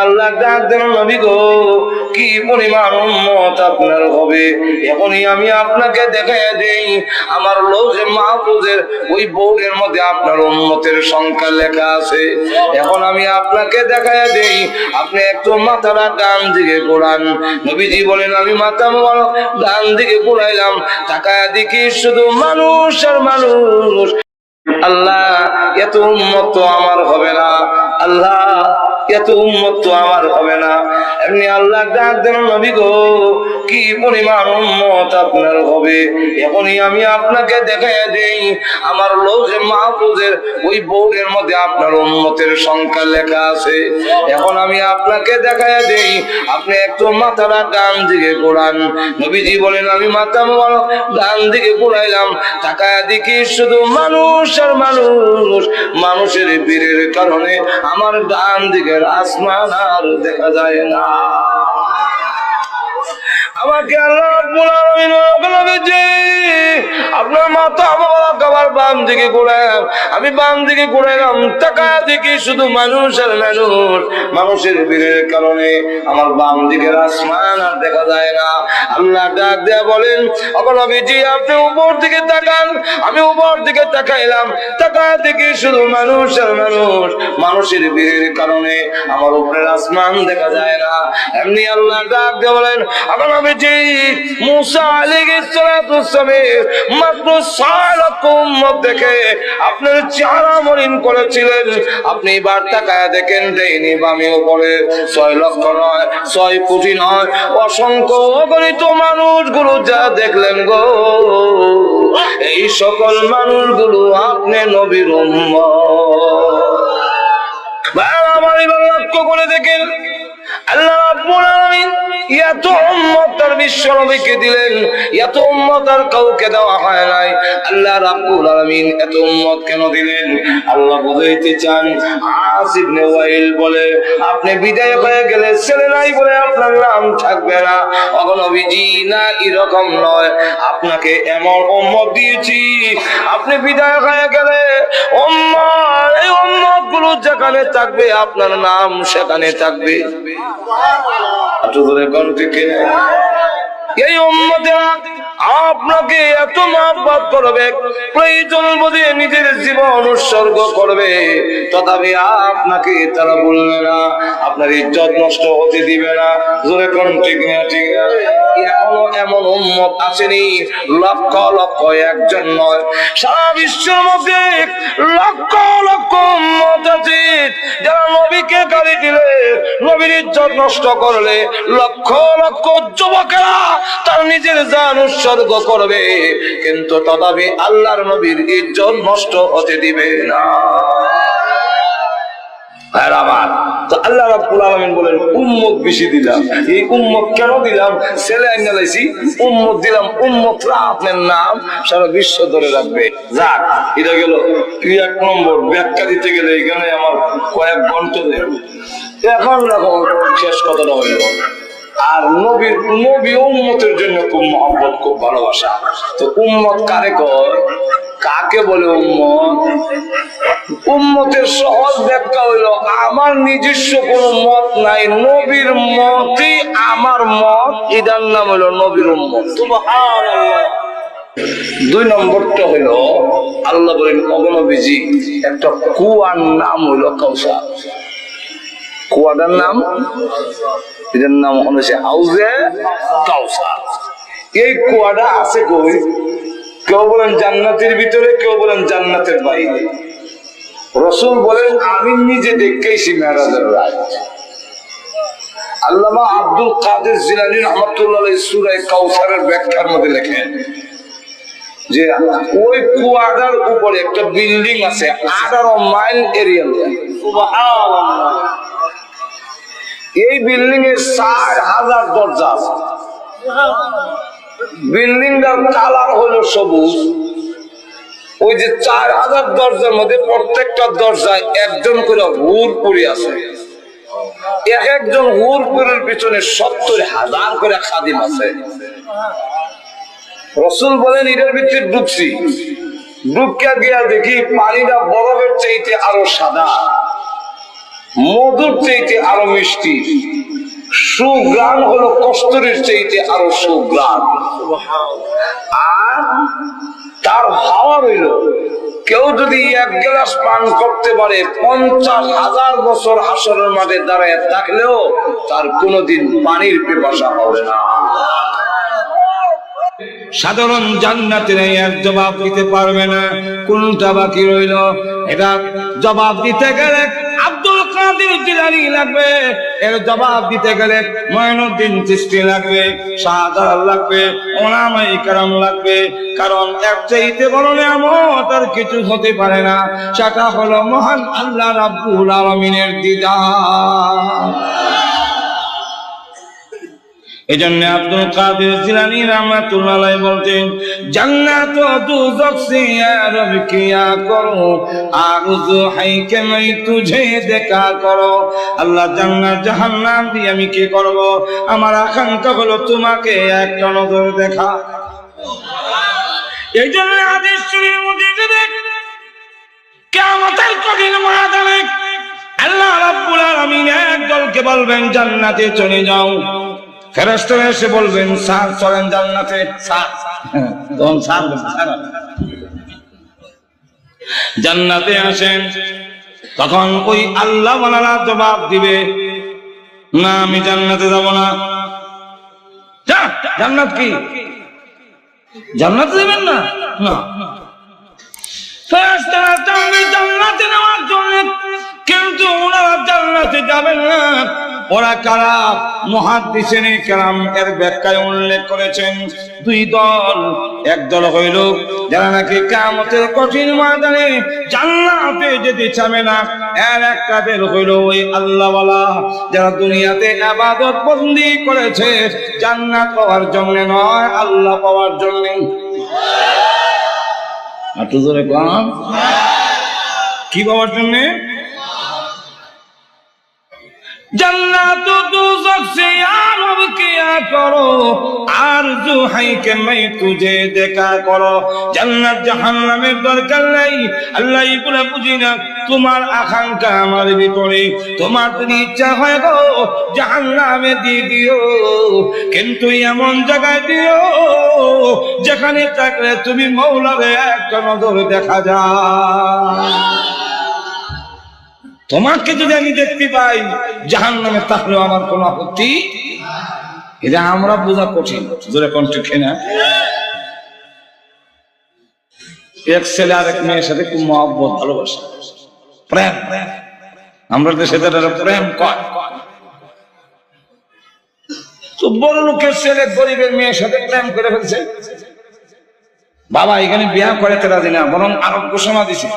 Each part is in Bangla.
আল্লাহ ডাক দেন, নবী গো কি পরিমাণ উম্মত আপনার হবে। এখনই আমি আপনাকে দেখাই দেই, আমার লৌহে মাহফুজের ওই বউয়ের মধ্যে আপনার উম্মতের সংখ্যা লেখা আছে। এখন আমি আপনাকে দেখাই দেই, আপনি একটু মাথাটা ডান দিকে ঘোরান। নবীজি বলেন, আমি মাথা ডান দিকে ঘুরাইলাম, তাকায় দেখি শুধু মানুষ আর মানুষ। আল্লাহ এত উম্মত তো আমার হবে না, আল্লাহ এত উম্মত তো আমার হবে না। এমনি আল্লাহ ডাক দেন, নবী গো কি পরিমাণ উম্মত আপনার হবে। এখনই আমি আপনাকে দেখাই দেই, আমার লৌহে মাহফুজের ওই বউয়ের মধ্যে আপনার উম্মতের সংখ্যা লেখা আছে। এখন আমি আপনাকে দেখাই দেই, আপনি একটু মাথাটা ডান দিকে ঘোরান। নবীজি বলেন, আমি মাথা ডান দিকে ঘুরাইলাম, তাকায় দেখি শুধু মানুষ আর মানুষ। মানুষের ভিড়ের কারণে আমার ডান দিকের আসমান আর দেখা যায় না। আমাকে আল্লাহ রাব্বুল আলামিন বলেছে, আপনার মাথা আমার বাম দিকে ঘুরাইলাম, আমি বাম দিকে ঘুরাইলাম, তাকায় দেখি শুধু মানুষ আর মানুষ। মানুষের ভিড়ের কারণে আমার বাম দিকের আসমান আর দেখা যায় না। আল্লাহ ডাক দেয়া বলেন, নবীজি আপনি উপর দিকে তাকান। আমি উপর দিকে তাকাইলাম, তাকায় দেখি শুধু মানুষ আর মানুষ। মানুষের ভিড়ের কারণে আমার উপরের আসমান দেখা যায় না। এমনি আল্লাহ ডাক দেয়া বলেন, নবীজি মুসা আলাইহিস সালাতু সালাম মাত্র 6 লক্ষ উম্মত দেখে আপনার চেহারা মলিন করেছিলেন। আপনি এবার তাকায় দেখেন, দেইনি বামে উপরে 6 লক্ষ নয়, 6 কোটি নয়, অসংখ্য অগণিত মানুষগুলো যা দেখলেন গো, এই সকল মানুষগুলো আপনি নবীর উম্মত। আমার এবার লক্ষ্য করে দেখেন, আল্লাহ রাব্বুল আলামিন এত উম্মত তার বিশ্ব নবীকে দিলেন, এত উম্মত আর কাউকে দেওয়া হয় নাই। আল্লাহ রাব্বুল আলামিন এত উম্মত কেন দিলেন? আল্লাহ বুঝাইতে চান। আস ইবনে ওয়াইল বলে, আপনি বিদায় হয়ে গেলে ছেলে নাই বলে আপনার নাম থাকবে না। ওগো নবীজি না, এরকম নয়, আপনাকে এমন উম্মত দিয়েছি, আপনি বিদায় হয়ে গেলে উম্মত, এই উম্মত গুলো যেখানে থাকবে আপনার নাম সেখানে থাকবে। এই উম্মতেরা আপনাকে এত মহব্বত করবে, প্রয়োজন বোধে নিজের জীবন উৎসর্গ করবে, তথাপি আপনাকে তারা বলবে না, আপনার ইজ্জত নষ্ট হতে দিবে না। জোরে কোন ঠিক না? ঠিক না? এখনো এমন উম্মত আসেনি, লক্ষ লক্ষ, একজন নয়, সারা বিশ্বের মধ্যে লক্ষ লক্ষ উম্মত আছে যারা নবীকে গালি দিলে, নবীর ইজ্জত নষ্ট করলে লক্ষ লক্ষ যুবকেরা তার নিজের জান উৎসর্গ করবে, কিন্তু তথাপি আল্লাহর নবীর ইজ্জত নষ্ট হতে দিবে না। আল্লাহ রাব্বুল আলামিন বলেন, উম্মত বেশি দিলাম। এই উম্মত কেন দিলাম? ছেলে আইনা লাইছি, উম্মত দিলাম। উম্মতরা আপনার নাম সারা বিশ্ব ধরে রাখবে। যাক, এটা গেল 1 নম্বর। ব্যাখ্যা দিতে গেলে এখানে আমার কয়েক ঘন্টা দেবে। এখন রাখো, শেষ কথাটা হইল, আর নবী উম্মতের জন্য খুব মহব্বত, খুব ভালোবাসা। তো উম্মত কারে কয়, কাকে বলে উম্মত? উম্মতের সহজ ব্যাখ্যা হইল, আমার নিজস্ব কোন মত নাই, নবীর মতই আমার মত, এটার নাম হইল নবীর উম্মত। সুবহানাল্লাহ। 2 নম্বরটা হইল, আল্লাহ বলেন, ওগো নবীজি একটা কুয়ার নাম হইল কাউসার। কুয়াটার নাম, এটার নাম হচ্ছে হাউজে কাউসার। এই কুয়াটা আছে কই? কেউ বলেন জান্নাতের ভিতরে, কেউ বলেন জান্নাতের বাইরে। রাসূল বলেন, আমি নিজে দেখেছি মেরাজের রাত। আল্লামা আব্দুল কাদের জিলানী রাহমাতুল্লাহ আলাইহি সূরা কাউসারের ব্যাখ্যার মধ্যে লেখেন যে ওই কুয়াটার উপরে একটা বিল্ডিং আছে 18 মাইল এরিয়াতে। সুবহানাল্লাহ। এই বিল্ডিং এর 4000 দরজা আছে। বিল্ডিংটার কালার হলো সবুজ। ওই যে 4000 দরজার মধ্যে প্রত্যেকটা দরজায় একজন করে হুর পড়ে আছে। এক একজন হুর পরের পিছনে 70,000 করে খাদিম আছে। রাসূল বলেন, এটার ভিতরে ঢুকছি, ঢুকিয়া গিয়া দেখি পানিটা বরফের চাইতে আরো সাদা। মধুর চাইতে আরো মিষ্টি, সুগ্রাণ হলো কস্তুরীর চাইতে আরো সুগ্রাণ। আর তার হাওয়া রইল, কেউ যদি এক গ্লাস পান করতে পারে 50,000 বছর হাসরের মাঠে দাঁড়ায় থাকলেও তার কোনোদিন পানির পিপাসা হবে না। সাধারণ জান্নাতীরা এর জবাব দিতে পারবে না। কোনটা বাকি রইল? এটা জবাব দিতে গেলে আব্দুল কাদের জিলানী লাগবে, এর জবাব দিতে গেলে মঈনুদ্দিন চিশতি লাগবে, শাহজালাল লাগবে, উলামায়ে কেরাম লাগবে। কারণ এর চাইতে বড় নিয়ামত আর কিছু হতে পারে না, সেটা হলো মহান আল্লাহ রাব্বুল আলামিনের দিদার। এজন্য আব্দুল কাদের জিলানী রাহমাতুল্লাহ আলাইহি বলতেন, জান্নাত ও দুজখ সে ইয়া রব কিয়া করো, আরজু হাই কে मैं तुझे দেখা করো। আল্লাহ, জান্নাত জাহান্নাম দিয়ে আমি কি করব? আমার আকাঙ্ক্ষা হলো তোমাকে এক নজর দেখা। এইজন্য হাদিস শরীফের মধ্যে কিয়ামতের কঠিন ময়দানে আল্লাহ রাব্বুল আলামিন এক দলকে বলবেন জান্নাতে চলে যাও। ফেরেশতারা এসে বলবেন স্যার চলেন জান্নাতে। তখন স্যার জান্নাতে আসেন, তখন ওই আল্লাহ ওয়ালারা জবাব দিবে, না আমি জান্নাতে যাব না। জান্নাত কি? জান্নাতে যাবেন না? না। ফেরেশতারা চাইবে জান্নাতে নেওয়ার জন্য, কিন্তু ওনারা জান্নাতে যাবেন না। ওরা কারা? মুহাদ্দিসিনে কেরাম এর ব্যাখ্যায় উল্লেখ করেছেন দুই দল। এক দল হইল যারা নাকি কিয়ামতের কঠিন ময়দানে জান্নাতে যেতে চাবে না। এর একটা দল হইল ওই আল্লাহওয়ালা যারা দুনিয়াতে ইবাদত বন্দি করেছে জান্নাত পাওয়ার জন্য নয়, আল্লাহ পাওয়ার জন্য। একটু জোরে বলুন, কি পাওয়ার জন্য? जन्नत दोज़ख से यार अब किया करो, आरज़ू है कि मैं तुझे देखा करो। जन्नत जहन्नमेर दरकार নাই। আল্লাহ বলে বুঝি না তোমার আকাঙ্ক্ষা আমার ভিতরে, তোমার যদি ইচ্ছা হয় গো জাহান্নামে দিয়ে দিও, কিন্তু এমন জায়গায় দিও যেখানে থাকলে তুমি মওলারে একটা নজর দেখা যায়। তোমাকে যদি আমি দেখতে পাই জাহান্নামে থাকলেও আমার কোনো আপত্তি। এটা আমরা বোঝা কঠিন, জোরে কোন ঠিক না? এক ছেলে আর এক মেয়ের সাথে খুব মহব্বত, ভালোবাসা, প্রেম। আমরা দেশে প্রেম কয়, তো বড় লোকের ছেলে গরিবের মেয়ের সাথে প্রেম করে ফেলছে। বাবা এখানে বিয়ে করাতে রাজি না, বরং আরো ঘোষণা দিছে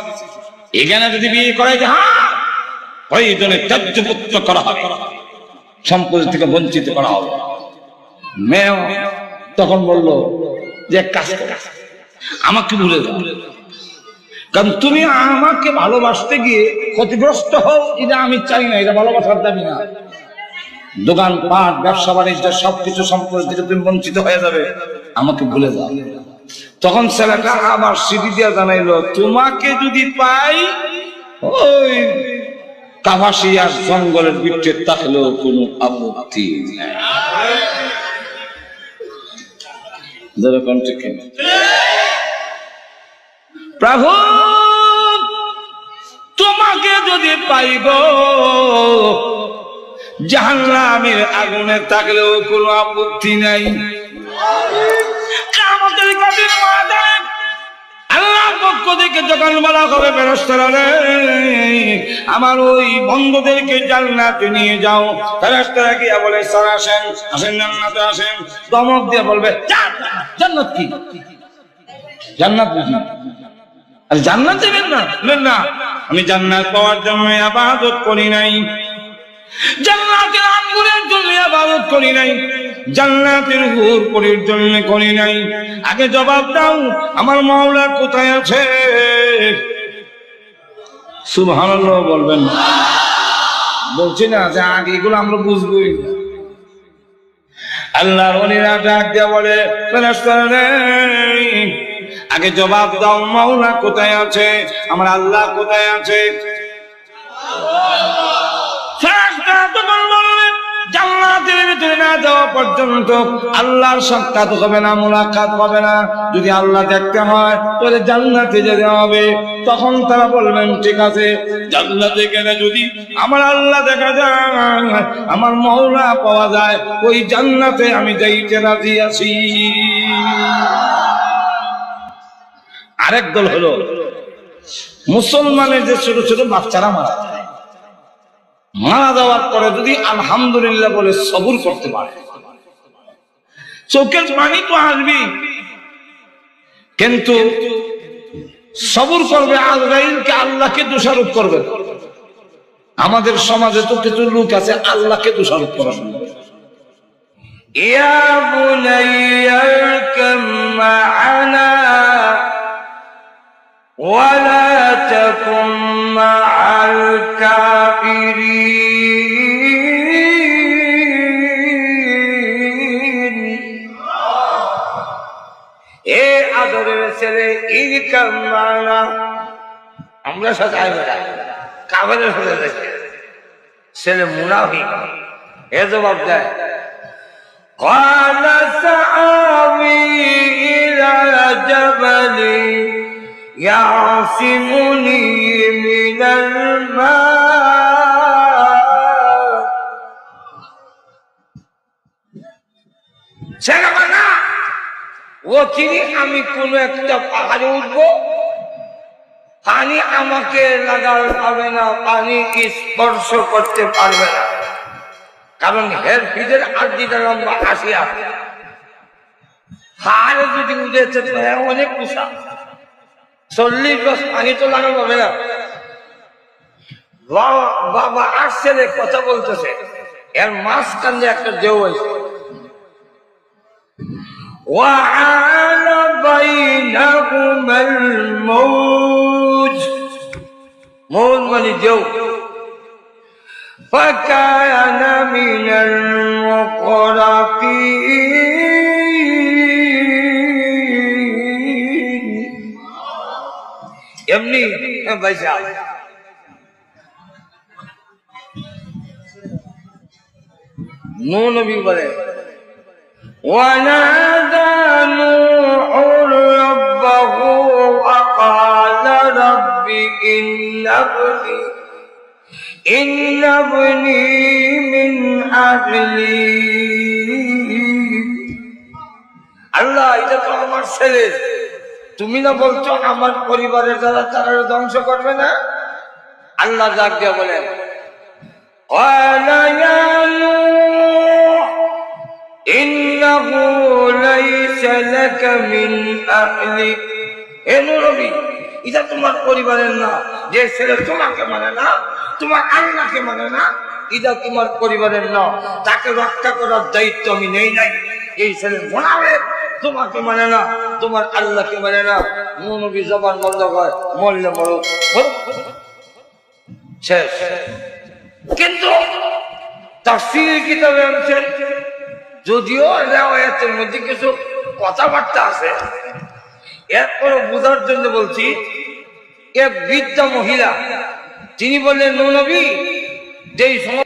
এখানে যদি বিয়ে করাই যে প্রয়োজনে ত্যায্যপুত্র করা হবে, সম্পত্তি থেকে বঞ্চিত করা হবে। মেয়ে তখন বলল যে কাজ আমাকে ভুলে যাও, কারণ তুমি আমাকে ভালোবাসতে গিয়ে ক্ষতিগ্রস্ত হও, এটা আমি চাই না, এটা ভালোবাসার দাবি না। দোকান পাট ব্যবসা বাণিজ্য সবকিছু সম্পত্তি থেকে তুমি বঞ্চিত হয়ে যাবে, আমাকে ভুলে যাও। তখন ছেলেটা আবার সিটি দিয়া জানাইলো, তোমাকে যদি পাই ওই কাভাসিয়ার জঙ্গলের ভিতরে থাকলেও কোনো আপত্তি নেই। প্রভু তোমাকে যদি পাইব জাহান্নামের আগুনে থাকলেও কোনো আপত্তি নাই। কিয়ামতের কঠিন ময়দানে আল্লাহর পক্ষ থেকে যখন বলা হবে ফেরেশতারা রে আমার ওই বন্ধুদেরকে জান্নাতে নিয়ে যাও, ফেরেশতারা গিয়ে বলে স্যার আসেন, আসেন জান্নাতে আসেন। ধমক দিয়ে বলবে জান্নাত কি? জান্নাত বুঝি? আর জান্নাত দেবেন না? না, আমি জান্নাত পাওয়ার জন্য ইবাদত করি নাই, জান্নাতের আঙ্গুরের জন্য ইবাদত করি নাই, জান্নাতের হুর পরীর জন্য করি নাই। আগে জবাব দাও আমার মাওলা কোথায় আছে? সুবহানাল্লাহ বলবেন। বলছি না যে আগে এগুলো আমরা বুঝবই। আল্লাহর ওলিরা ডাক দিয়ে বলে ফেরেশতারা রে আগে জবাব দাও মাওলা কোথায় আছে, আমার আল্লাহ কোথায় আছে? যাওয়া পর্যন্ত আল্লাহর সাক্ষাৎ হবে না, মুলাকাত হবে না। যদি আল্লাহ দেখতে হয় তাহলে জান্নাতে যেতে হবে। তখন তারা বলবেন ঠিক আছে, জান্নাতে গেলে যদি আমার আল্লাহ দেখা যায়, আমার মওলা পাওয়া যায়, ওই জান্নাতে আমি যাইতে রাজি আছি। আরেক দল হলো মুসলমানের যে ছোট ছোট বাচ্চারা মারা যায়, মারা যাওয়ার পরে যদি আলহামদুলিল্লাহ বলে সবুর করতে পারে, চোখের পানি তো আসবি, কিন্তু সবুর করবে, আজরাইলকে আল্লাহকে দোষারোপ করবে। আমাদের সমাজে তো কিছু লোক আছে আল্লাহকে দোষারোপ করে। ইয়া বুনাইয়া আরকাম মা'আনা ওয়ালা তাকুম মা'আল কাফিরিন। এ আদরের ছেলে, ইরকাম মা'আনা, আমরা সাথে আইবা কাফেরের হয়ে দেখে ছেলে মুনাফিক, এ জবাব দেয় قال سآوي إلى جبل يعصمني من الماء। ছেলে মানা ও চিনি আমি কোন একটা পাহাড়ে উঠবো, পানি আমাকে লাগার পাবে না, পানি স্পর্শ করতে পারবে না, কারণ হের ফিজের আর্জিটা লম্বা 80 পাহাড়ে যদি উঠেছে অনেক উষা, 40 গজ পানি তো লাগানো হবে না। বাবা আসছে কথা বলতেছে, এর মাঝখান দিয়ে একটা ঢেউ হয়েছে। وَحَالَ بَيْنَهُمَا الْمَوْجُ، মৌজ মানে ঢেউ। فَكَانَ مِنَ الْمُغْرَقِينَ। এমনি ভাইসা নূহ নবী বলে ونادى نوح ربه وقال رب إن ابني من أهلي। আল্লাহ, এটা তো আমার ছেলে, তুমি না বলছো আমার পরিবারের যারা তারা ধ্বংস করবে না? আল্লাহ ডাক দিয়ে বলেন قال يا نوح إنه ليس لك من أهلك। হে নূহ নবী, এটা তোমার পরিবারের না। যে ছেলে তোমাকে মানে না, তোমার আল্লাহকে মানে না, এটা তোমার পরিবারের না। তাকে রক্ষা করার দায়িত্ব আমি নেই নাই। এই ছেলে মনাবে, তোমাকে মানে না, তোমার আল্লাহকে মানে না। নূহ নবী জবান বন্ধ করে, মরলে মরো, শেষ। কিন্তু তাফসীর কিতাবে আছে, যদিও রিওয়ায়াতের মধ্যে কিছু কথাবার্তা আছে, এরপরও বোঝার জন্য বলছি। এক বৃদ্ধা মহিলা, তিনি বললেন নূহ নবী, যেই সময়